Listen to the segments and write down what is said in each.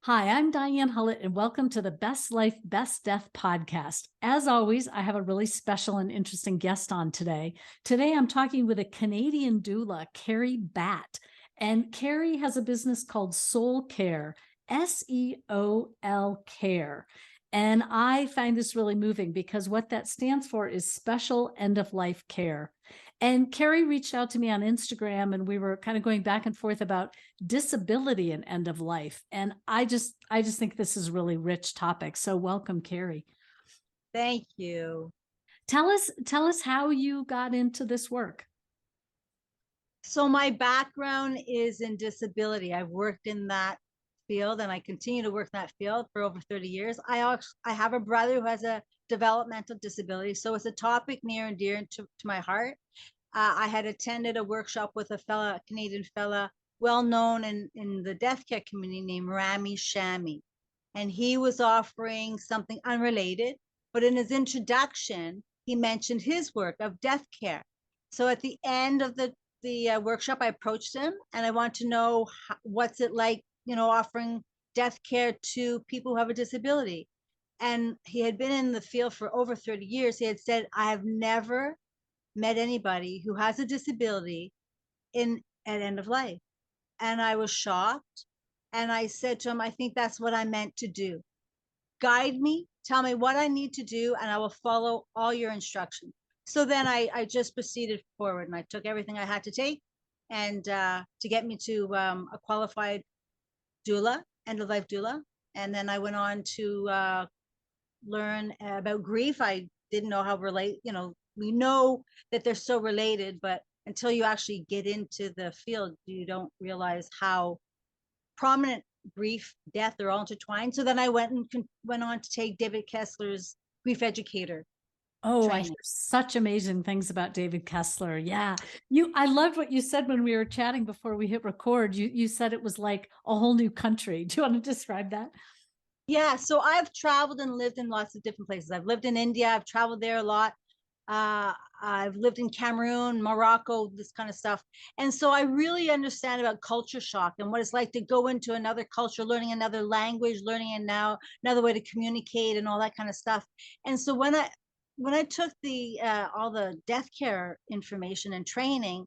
Hi, I'm Diane Hullett, and welcome to the Best Life, Best Death podcast. As always, I have a really special and interesting guest on today. Today, I'm talking with a Canadian doula, Carrie Batt. And Carrie has a business called Soul Care, SEOL Care. And I find this really moving because what that stands for is special end of life care. And Carrie reached out to me on Instagram, and we were kind of going back and forth about disability and end of life. And I just think this is a really rich topic. So welcome, Carrie. Thank you. Tell us how you got into this work. So my background is in disability. I've worked in that field and I continue to work in that field for over 30 years. I have a brother who has a developmental disability. So it's a topic near and dear to my heart. I had attended a workshop with a Canadian fella, well known in the death care community named Rami Shami. And he was offering something unrelated, but in his introduction, he mentioned his work of death care. So at the end of the workshop, I approached him and I want to know what's it like, offering death care to people who have a disability. And he had been in the field for over 30 years. He had said, I have never met anybody who has a disability at end of life. And I was shocked. And I said to him, I think that's what I meant to do. Guide me, tell me what I need to do, and I will follow all your instructions. So then I just proceeded forward and I took everything I had to take and to get me to a qualified doula, end of life doula. And then I went on to learn about grief. I didn't know how we know that they're so related, but until you actually get into the field, you don't realize how prominent grief, death are all intertwined. So then I went on to take David Kessler's Grief Educator Oh, I hear training. such amazing things about David Kessler. Yeah. I loved what you said when we were chatting before we hit record. You said it was like a whole new country. Do you want to describe that? Yeah, so I've traveled and lived in lots of different places. I've lived in India. I've traveled there a lot. I've lived in Cameroon, Morocco, this kind of stuff. And so I really understand about culture shock and what it's like to go into another culture, learning another language, learning another way to communicate and all that kind of stuff. And so when I took the all the death care information and training,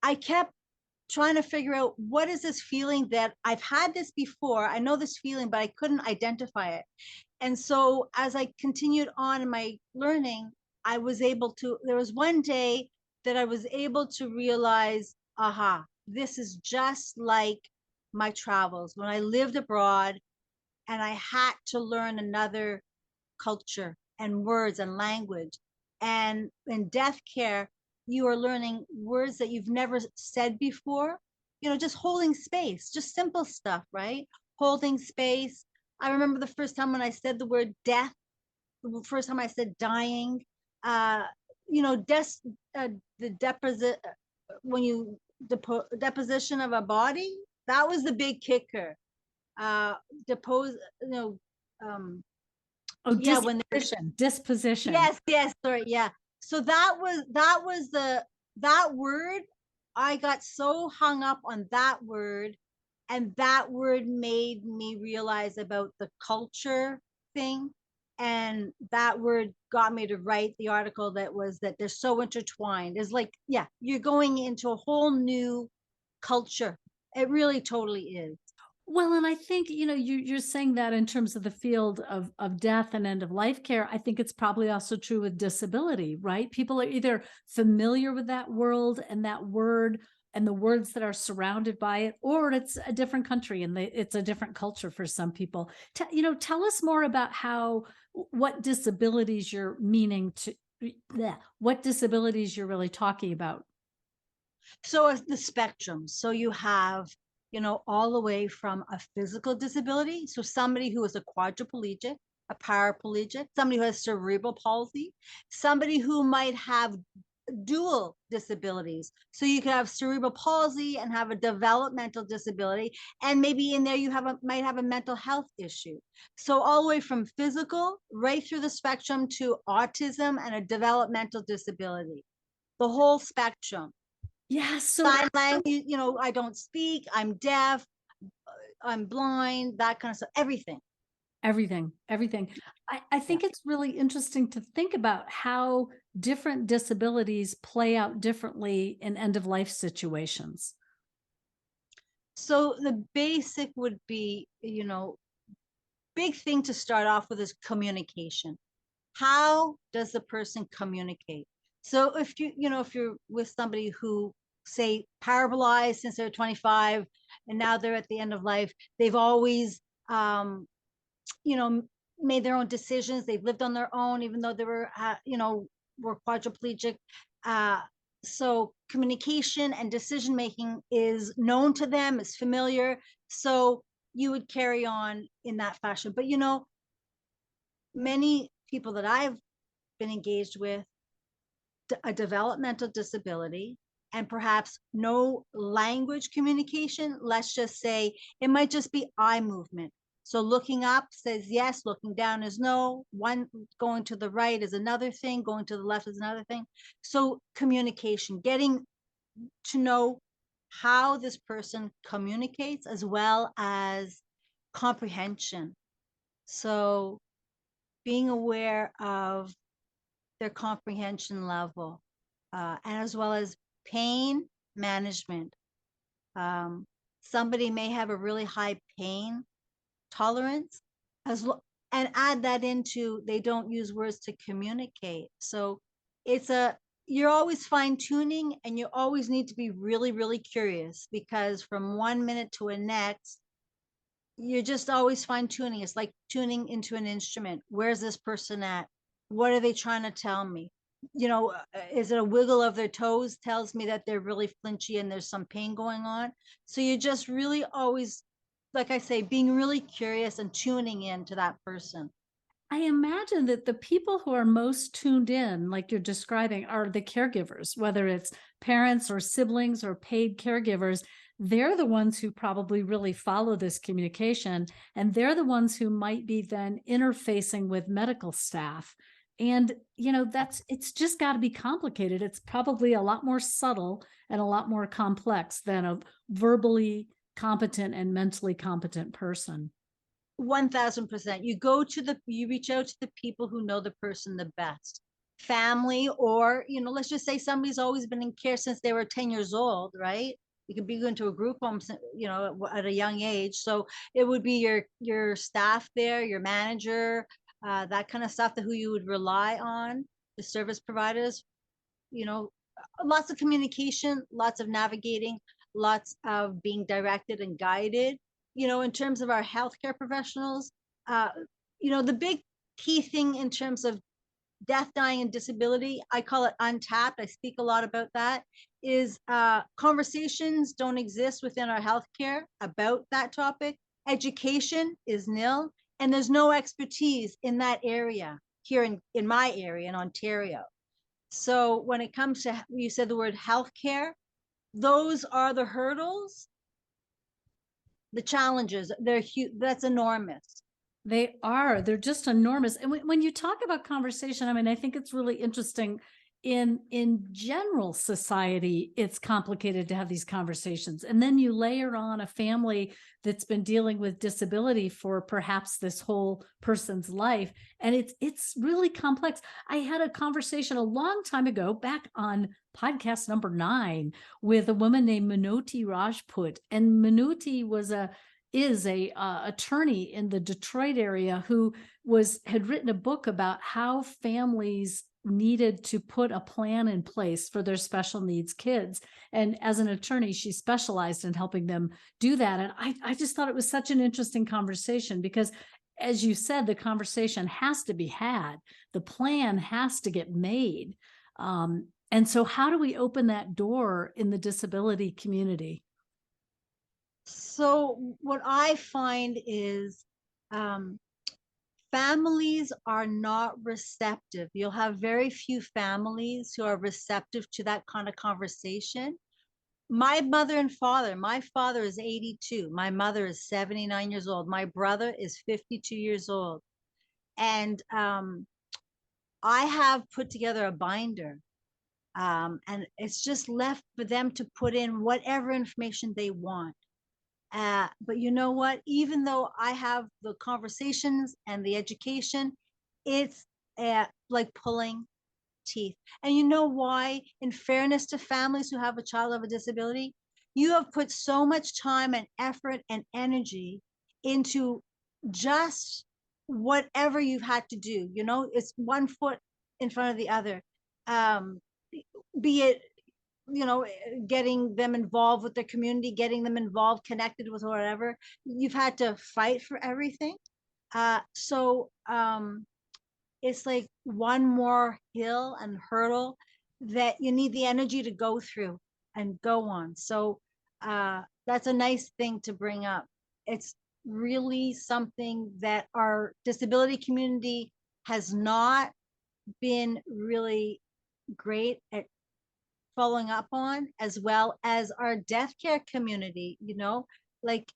I kept trying to figure out what is this feeling that I've had this before. I know this feeling, but I couldn't identify it. And so as I continued on in my learning, there was one day that I was able to realize, aha, this is just like my travels when I lived abroad and I had to learn another culture and words and language. And in death care, you are learning words that you've never said before, just holding space, just simple stuff, right? Holding space. I remember the first time when I said the word death, the first time I said dying, uh, death, the deposit, when you deposition of a body, that was the big kicker. Depose, Oh, yeah, when there's disposition. yes, sorry, yeah. So that was that word. I got so hung up on that word, and that word made me realize about the culture thing, and that word got me to write the article that they're so intertwined. It's like, yeah, you're going into a whole new culture. It really totally is. Well, and I think, you're saying that in terms of the field of death and end of life care. I think it's probably also true with disability, right? People are either familiar with that world and that word and the words that are surrounded by it, or it's a different country and it's a different culture for some people. Tell us more about what disabilities you're meaning to, what disabilities you're really talking about. So as the spectrum, so you have, all the way from a physical disability, so somebody who is a quadriplegic, a paraplegic, somebody who has cerebral palsy, somebody who might have dual disabilities. So you could have cerebral palsy and have a developmental disability, and maybe in there you might have a mental health issue. So all the way from physical right through the spectrum to autism and a developmental disability, the whole spectrum. Yeah. So Sign language, I don't speak, I'm deaf, I'm blind, that kind of stuff, everything. Everything. I Yeah. think it's really interesting to think about how different disabilities play out differently in end of life situations. So the basic would be, big thing to start off with is communication. How does the person communicate? So if you're with somebody who, say, paralyzed since they're 25 and now they're at the end of life, they've always, you know, made their own decisions. They've lived on their own, even though they were quadriplegic. Uh, so communication and decision making is known to them, is familiar. So you would carry on in that fashion. But many people that I've been engaged with, a developmental disability and perhaps no language communication. Let's just say it might just be eye movement. So looking up says yes, looking down is no. One going to the right is another thing, going to the left is another thing. So communication, getting to know how this person communicates as well as comprehension. So being aware of their comprehension level, and as well as pain management. Um, Somebody may have a really high pain tolerance, and add that into they don't use words to communicate. So it's you're always fine tuning, and you always need to be really, really curious, because from 1 minute to a next, you're just always fine tuning. It's like tuning into an instrument. Where's this person at? What are they trying to tell me? Is it a wiggle of their toes tells me that they're really flinchy and there's some pain going on? So you're just really always, like I say, being really curious and tuning in to that person. I imagine that the people who are most tuned in, like you're describing, are the caregivers, whether it's parents or siblings or paid caregivers. They're the ones who probably really follow this communication, and they're the ones who might be then interfacing with medical staff. And, it's just got to be complicated. It's probably a lot more subtle and a lot more complex than a verbally competent and mentally competent person. 1000%. You reach out to the people who know the person the best. Family, or, let's just say somebody's always been in care since they were 10 years old, right? You could be going to a group home, at a young age. So it would be your staff there, your manager, that kind of stuff, that who you would rely on, the service providers, you know, lots of communication, lots of navigating, lots of being directed and guided. In terms of our healthcare professionals, uh, the big key thing in terms of death, dying, and disability, I call it untapped. I speak a lot about that. Is conversations don't exist within our healthcare about that topic. Education is nil, and there's no expertise in that area here in my area in Ontario. So when it comes to, you said the word healthcare, those are the hurdles, the challenges. They're huge. That's enormous. They are. They're just enormous. And when you talk about conversation, I mean, I think it's really interesting. In general society, it's complicated to have these conversations. And then you layer on a family that's been dealing with disability for perhaps this whole person's life. And it's really complex. I had a conversation a long time ago, back on podcast number 9, with a woman named Minoti Rajput. And Minoti is a attorney in the Detroit area who had written a book about how families needed to put a plan in place for their special needs kids. And as an attorney, she specialized in helping them do that. And I just thought it was such an interesting conversation, because as you said, the conversation has to be had. The plan has to get made. And so how do we open that door in the disability community? So what I find is, families are not receptive. You'll have very few families who are receptive to that kind of conversation. My mother and father, my father is 82. My mother is 79 years old. My brother is 52 years old. And I have put together a binder, and it's just left for them to put in whatever information they want. But you know what? Even though I have the conversations and the education, it's like pulling teeth. And you know why? In fairness to families who have a child with a disability, you have put so much time and effort and energy into just whatever you've had to do. You know, it's one foot in front of the other. Um, be it, you know, getting them involved with their community, getting them involved, connected with whatever. You've had to fight for everything. So it's like one more hill and hurdle that you need the energy to go through and go on. So that's a nice thing to bring up. It's really something that our disability community has not been really great at following up on, as well as our deaf care community, you know, like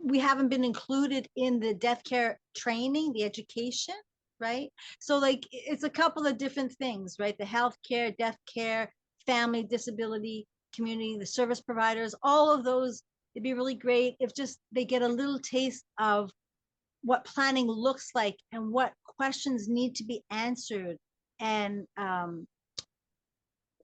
we haven't been included in the deaf care training, the education, right? So like it's a couple of different things, right? The healthcare, deaf care, family disability community, the service providers, all of those, it'd be really great if just they get a little taste of what planning looks like and what questions need to be answered. And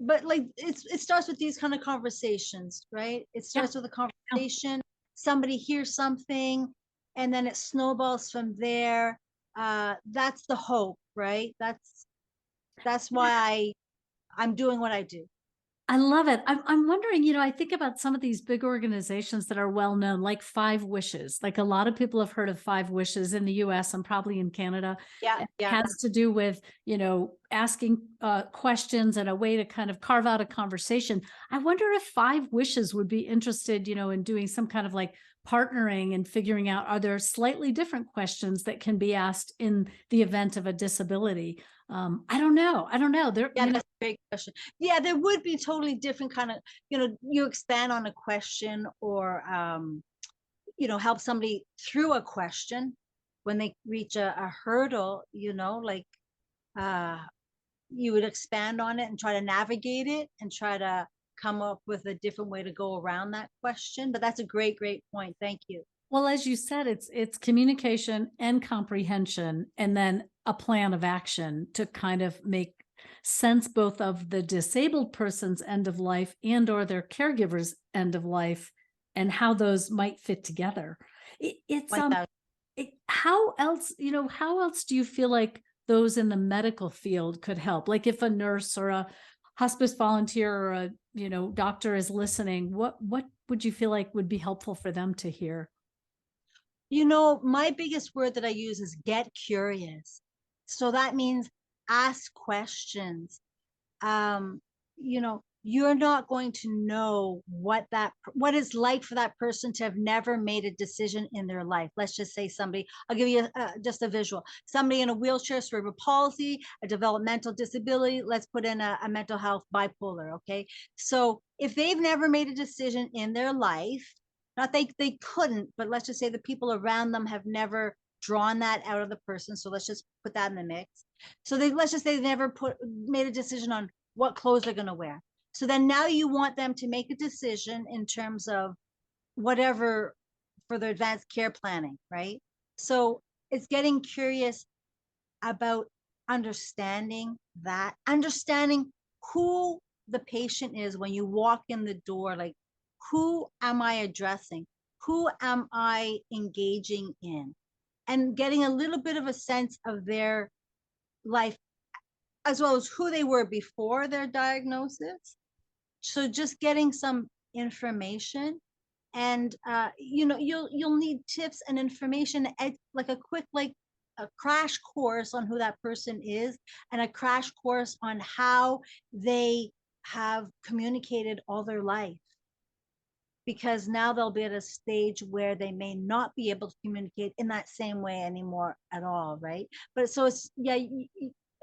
but like it starts with these kind of conversations, right? It Yeah. starts with a conversation, somebody hears something, and then it snowballs from there. That's the hope, right? That's why I'm doing what I do. I love it. I'm wondering, I think about some of these big organizations that are well known, like Five Wishes. Like a lot of people have heard of Five Wishes in the US and probably in Canada. Yeah, It yeah. has to do with, asking questions and a way to kind of carve out a conversation. I wonder if Five Wishes would be interested, in doing some kind of like partnering and figuring out, are there slightly different questions that can be asked in the event of a disability? I don't know. There, Yeah, that's a great question. Yeah, there would be totally different kind of, you expand on a question or help somebody through a question when they reach a hurdle, like uh you would expand on it and try to navigate it and try to come up with a different way to go around that question. But that's a great, great point. Thank you. well, as you said, it's communication and comprehension, and then a plan of action to kind of make sense both of the disabled person's end of life and or their caregiver's end of life, and how those might fit together. It's Like that. how else do you feel like those in the medical field could help? Like if a nurse or a hospice volunteer or a doctor is listening, what would you feel like would be helpful for them to hear? My biggest word that I use is get curious. So that means ask questions. um you're not going to know what it's like for that person to have never made a decision in their life. Let's just say somebody, I'll give you just a visual, somebody in a wheelchair, cerebral palsy, a developmental disability, let's put in a mental health, bipolar. Okay, so if they've never made a decision in their life, not they couldn't, but let's just say the people around them have never drawn that out of the person, so let's just put that in the mix. So let's just say they never made a decision on what clothes they're going to wear. So then now you want them to make a decision in terms of whatever for their advanced care planning, right? So it's getting curious about understanding who the patient is when you walk in the door. Like, who am I addressing? Who am I engaging in? And getting a little bit of a sense of their life, as well as who they were before their diagnosis. So just getting some information, and you'll need tips and information, like a quick, like a crash course on who that person is, and a crash course on how they have communicated all their life, because now they'll be at a stage where they may not be able to communicate in that same way anymore at all, right? But so it's, yeah,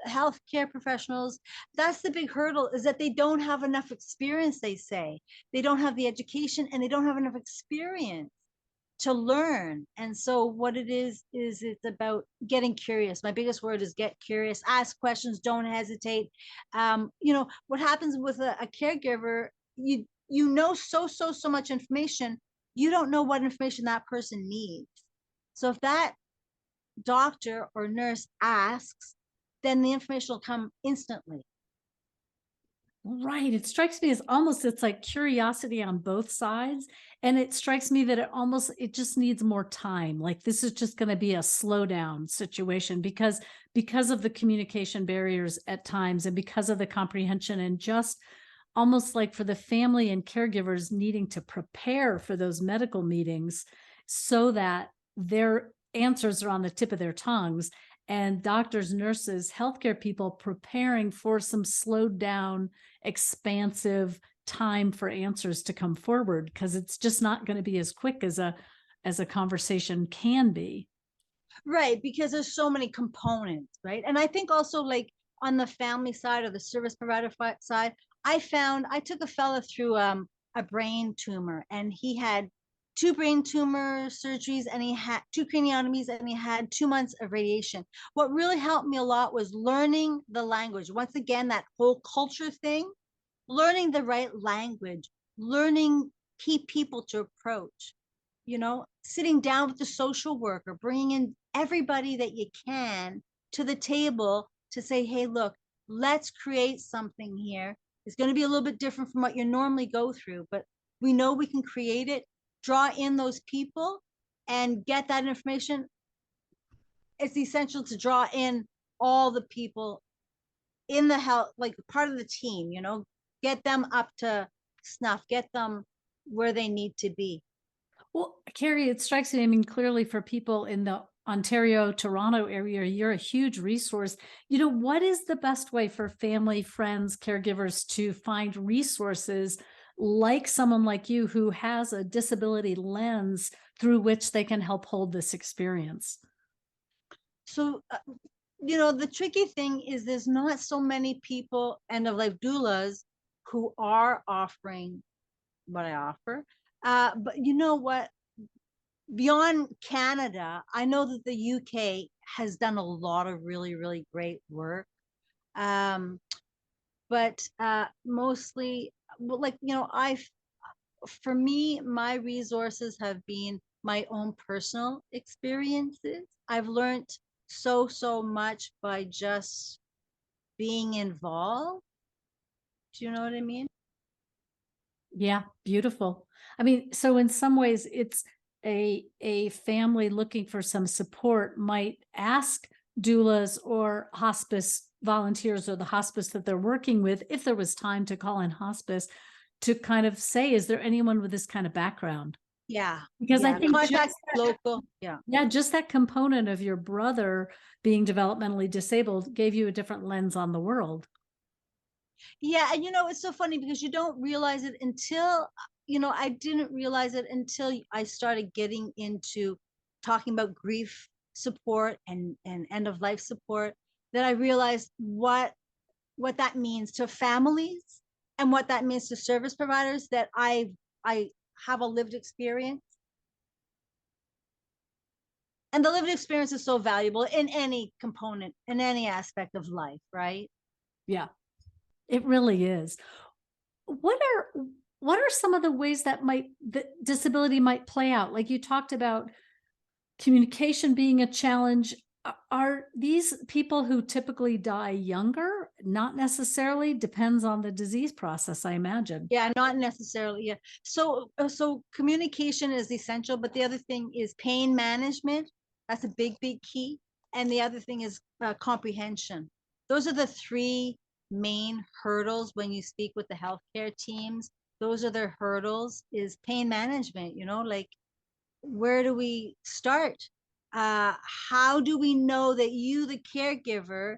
healthcare professionals, that's the big hurdle, is that they don't have enough experience. They say they don't have the education and they don't have enough experience to learn. And so what it is it's about getting curious. My biggest word is get curious, ask questions, don't hesitate. What happens with a caregiver, you know so much information, you don't know what information that person needs. So if that doctor or nurse asks, then the information will come instantly. Right. It strikes me as almost it's like curiosity on both sides. And it strikes me that it just needs more time. Like this is just going to be a slowdown situation because of the communication barriers at times and because of the comprehension and just almost like for the family and caregivers needing to prepare for those medical meetings so that their answers are on the tip of their tongues and doctors, nurses, healthcare people preparing for some slowed down, expansive time for answers to come forward because it's just not going to be as quick as a conversation can be. Right, because there's so many components, right? And I think also like on the family side or the service provider side, I took a fella through a brain tumor, and he had 2 brain tumor surgeries, and he had 2 craniotomies, and he had 2 months of radiation. What really helped me a lot was learning the language. Once again, that whole culture thing, learning the right language, learning key people to approach, sitting down with the social worker, bringing in everybody that you can to the table to say, hey, look, let's create something here. It's going to be a little bit different from what you normally go through, but we know we can create it, draw in those people and get that information. It's essential to draw in all the people in the health, like part of the team, get them up to snuff, get them where they need to be. Well, Carrie, it strikes me, I mean, clearly for people in the Ontario, Toronto area, you're a huge resource. What is the best way for family, friends, caregivers to find resources like someone like you who has a disability lens through which they can help hold this experience? So, the tricky thing is there's not so many people end of life doulas who are offering what I offer. But you know what? Beyond Canada, I know that the UK has done a lot of really, really great work. But mostly, like, for me, my resources have been my own personal experiences. I've learned so much by just being involved. Do you know what I mean? Yeah, beautiful. I mean, so in some ways, it's a family looking for some support might ask doulas or hospice volunteers or the hospice that they're working with, if there was time to call in hospice, to kind of say, is there anyone with this kind of background? Yeah. Because I think contact local. Yeah, just that component of your brother being developmentally disabled gave you a different lens on the world. Yeah, and it's so funny because you don't realize it until, I didn't realize it until I started getting into talking about grief support and end of life support, that I realized what that means to families and what that means to service providers, that I have a lived experience. And the lived experience is so valuable in any component, in any aspect of life, right? Yeah, it really is. What are some of the ways that the disability might play out? Like you talked about communication being a challenge. Are these people who typically die younger? Not necessarily. Depends on the disease process, I imagine. Yeah, not necessarily. Yeah. So communication is essential, but the other thing is pain management. That's a big key. And the other thing is comprehension. Those are the 3 main hurdles when you speak with the healthcare teams. Those are their hurdles, is pain management, like, where do we start? How do we know that you, the caregiver,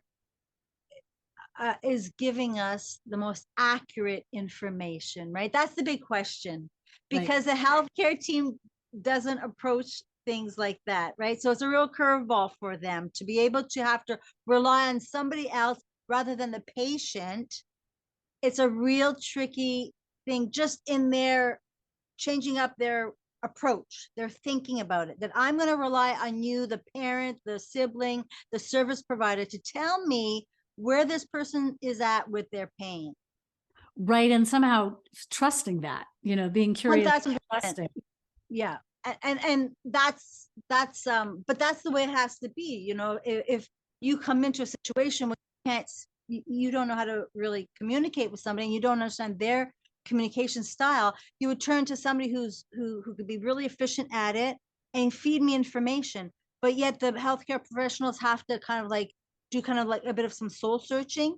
is giving us the most accurate information, right? That's the big question, because the healthcare team doesn't approach things like that, right? So it's a real curveball for them to be able to have to rely on somebody else rather than the patient. It's a real tricky thing just in their changing up their approach. They're thinking about it, that I'm going to rely on you, the parent, the sibling, the service provider, to tell me where this person is at with their pain. Right. And somehow trusting that, being curious, 1000%. trusting. Yeah. And but that's the way it has to be. If you come into a situation where you don't know how to really communicate with somebody and you don't understand their communication style, you would turn to somebody who could be really efficient at it and feed me information. But yet the healthcare professionals have to do a bit of some soul searching,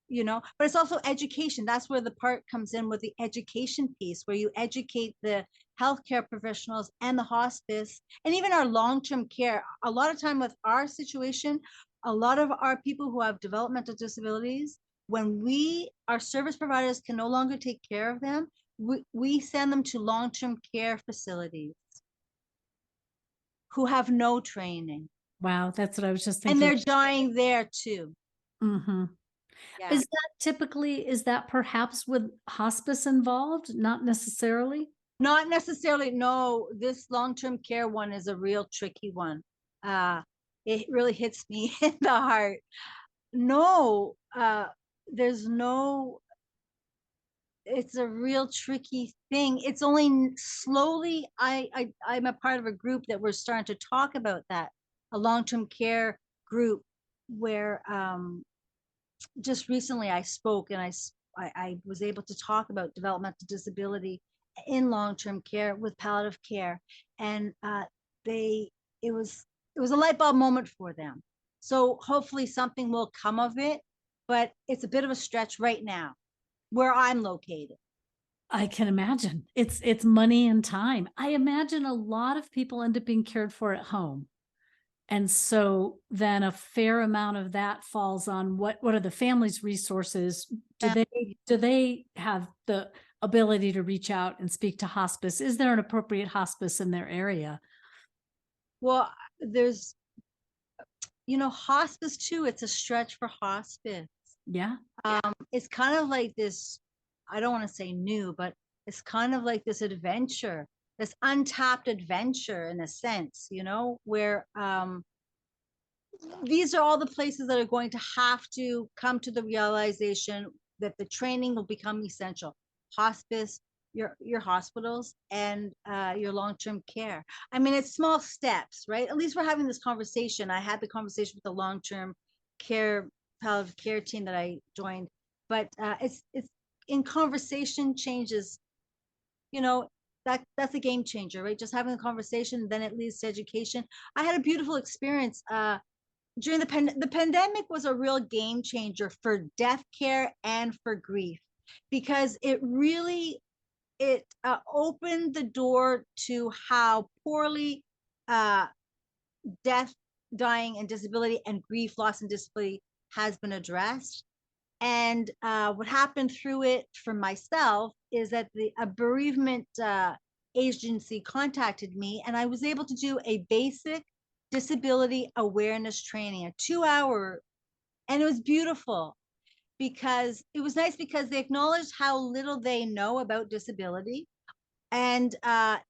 but it's also education. That's where the part comes in with the education piece, where you educate the healthcare professionals and the hospice and even our long-term care. A lot of time with our situation, a lot of our people who have developmental disabilities, when our service providers can no longer take care of them, we send them to long-term care facilities who have no training. Wow. That's what I was just And thinking. they're dying there too. Mm-hmm. Yeah. Is that perhaps with hospice involved? Not necessarily. Not necessarily. No, this long-term care one is a real tricky one. It really hits me in the heart. No, there's no, it's a real tricky thing. It's only slowly, I'm a part of a group that we're starting to talk about that, a long-term care group where just recently I spoke and I was able to talk about developmental disability in long-term care with palliative care, and it was a light bulb moment for them. So hopefully something will come of it, but it's a bit of a stretch right now where I'm located. I can imagine it's money and time. I imagine a lot of people end up being cared for at home. And so then a fair amount of that falls on what are the family's resources? Do they have the ability to reach out and speak to hospice? Is there an appropriate hospice in their area? Well, there's, hospice too. It's a stretch for hospice. Yeah. It's kind of like this, I don't want to say new, but it's kind of like this adventure, this untapped adventure in a sense, where these are all the places that are going to have to come to the realization that the training will become essential. Hospice, your hospitals, and your long-term care. I mean, it's small steps, right? At least we're having this conversation. I had the conversation with the long-term care palliative care team that I joined, but it's in conversation changes. That's a game changer, right? Just having a conversation, then it leads to education. I had a beautiful experience during the pandemic. Was a real game changer for death care and for grief, because it really opened the door to how poorly death, dying, and disability, and grief, loss, and disability has been addressed. And what happened through it for myself is that a bereavement agency contacted me, and I was able to do a basic disability awareness training, a 2-hour, and it was beautiful because it was nice because they acknowledged how little they know about disability, and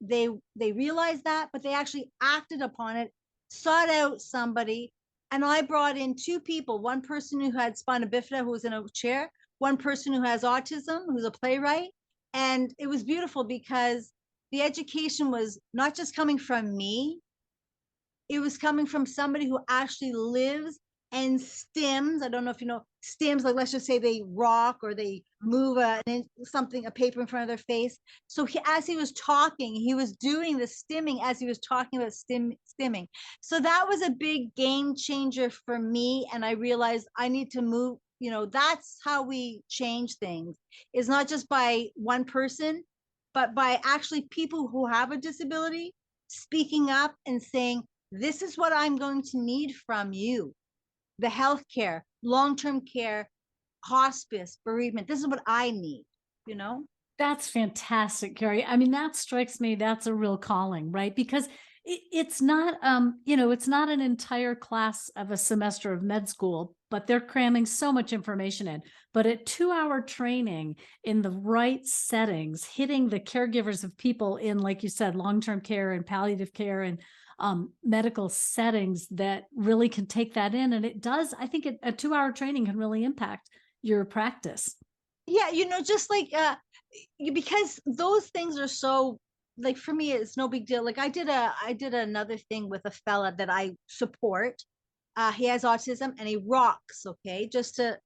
they realized that, but they actually acted upon it, sought out somebody. And I brought in 2 people, one person who had spina bifida, who was in a chair, one person who has autism, who's a playwright. And it was beautiful because the education was not just coming from me, it was coming from somebody who actually lives and stims. I don't know if you know stims, like let's just say they rock or they move a paper in front of their face. So as he was talking, he was doing the stimming as he was talking about stimming. So that was a big game changer for me. And I realized I need to move, that's how we change things, is not just by one person, but by actually people who have a disability speaking up and saying, this is what I'm going to need from you. The healthcare, long-term care, hospice, bereavement. This is what I need, That's fantastic, Carrie. I mean, that strikes me, that's a real calling, right? Because it's not, it's not an entire class of a semester of med school, but they're cramming so much information in. But a 2-hour training in the right settings, hitting the caregivers of people in, like you said, long-term care and palliative care and medical settings that really can take that in. And it does, I think a 2-hour training can really impact your practice. Yeah, just like because those things are so, like, for me it's no big deal. Like I did another thing with a fella that I support. He has autism and he rocks, okay, just to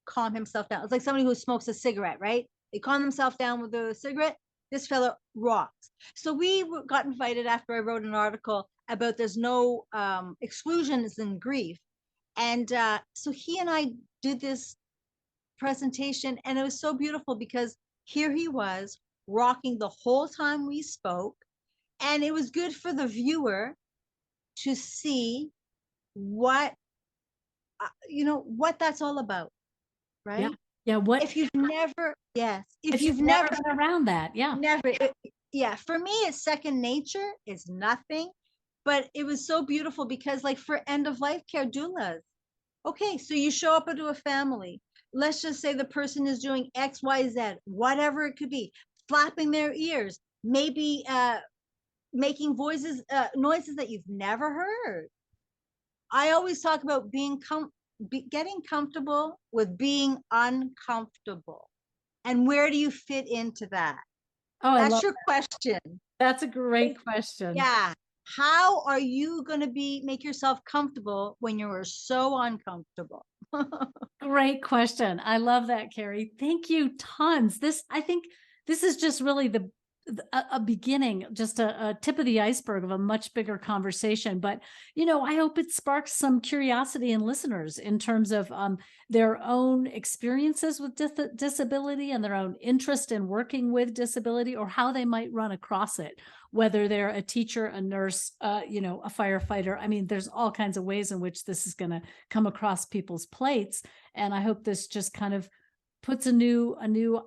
calm himself down. It's like somebody who smokes a cigarette, right? They calm themselves down with a cigarette. This fella rocks. So we got invited after I wrote an article about there's no exclusions in grief. And so he and I did this presentation, and it was so beautiful because here he was rocking the whole time we spoke. And it was good for the viewer to see what, what that's all about, Yeah. right? Yeah. What If you've never, yes, if if you've you've never never, been around that? Yeah. never, yeah, for me, it's second nature. It's nothing, but it was so beautiful because, like, for end of life care doulas, okay, so you show up into a family. Let's just say the person is doing X, Y, Z, whatever it could be, flapping their ears, maybe making noises that you've never heard. I always talk about getting comfortable with being uncomfortable. And where do you fit into that? Oh, I That's love your question. that's a great question. Yeah. How are you going to make yourself comfortable when you're so uncomfortable? Great question. I love that, Carrie. Thank you tons. I think this is just really a beginning, just a tip of the iceberg of a much bigger conversation. But, I hope it sparks some curiosity in listeners in terms of their own experiences with disability and their own interest in working with disability, or how they might run across it, whether they're a teacher, a nurse, a firefighter. I mean, there's all kinds of ways in which this is going to come across people's plates. And I hope this just kind of puts a new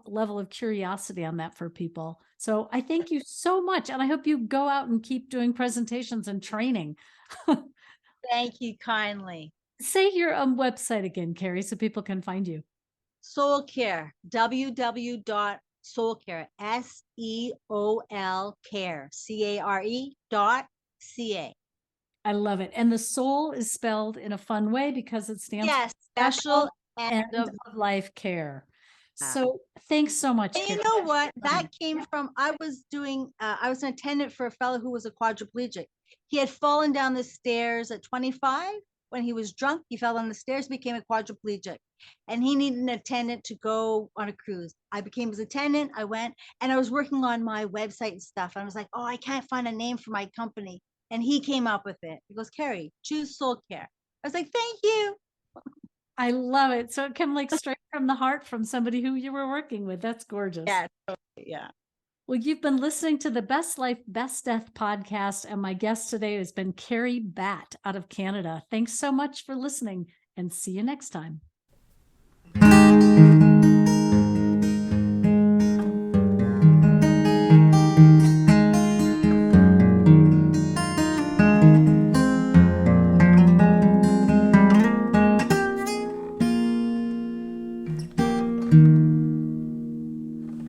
level of curiosity on that for people. So I thank you so much. And I hope you go out and keep doing presentations and training. Thank you kindly. Say your website again, Carrie, so people can find you. Soul Care, www.soulcare, SEOL care, CARE.ca. I love it. And the soul is spelled in a fun way because it stands Yes, for special end end of. of life care. So thanks so much, And you Carrie. know what? That came from, I was an attendant for a fellow who was a quadriplegic. He had fallen down the stairs at 25 when he was drunk. He fell down the stairs, became a quadriplegic, and he needed an attendant to go on a cruise. I became his attendant. I went and I was working on my website and stuff. I was like, oh, I can't find a name for my company. And he came up with it. He goes, Carrie, choose Soul Care. I was like, thank you. I love it. So it came like straight from the heart from somebody who you were working with. That's gorgeous. Yeah, totally, yeah. Well, you've been listening to the Best Life, Best Death podcast, and my guest today has been Carrie Batt out of Canada. Thanks so much for listening, and see you next time.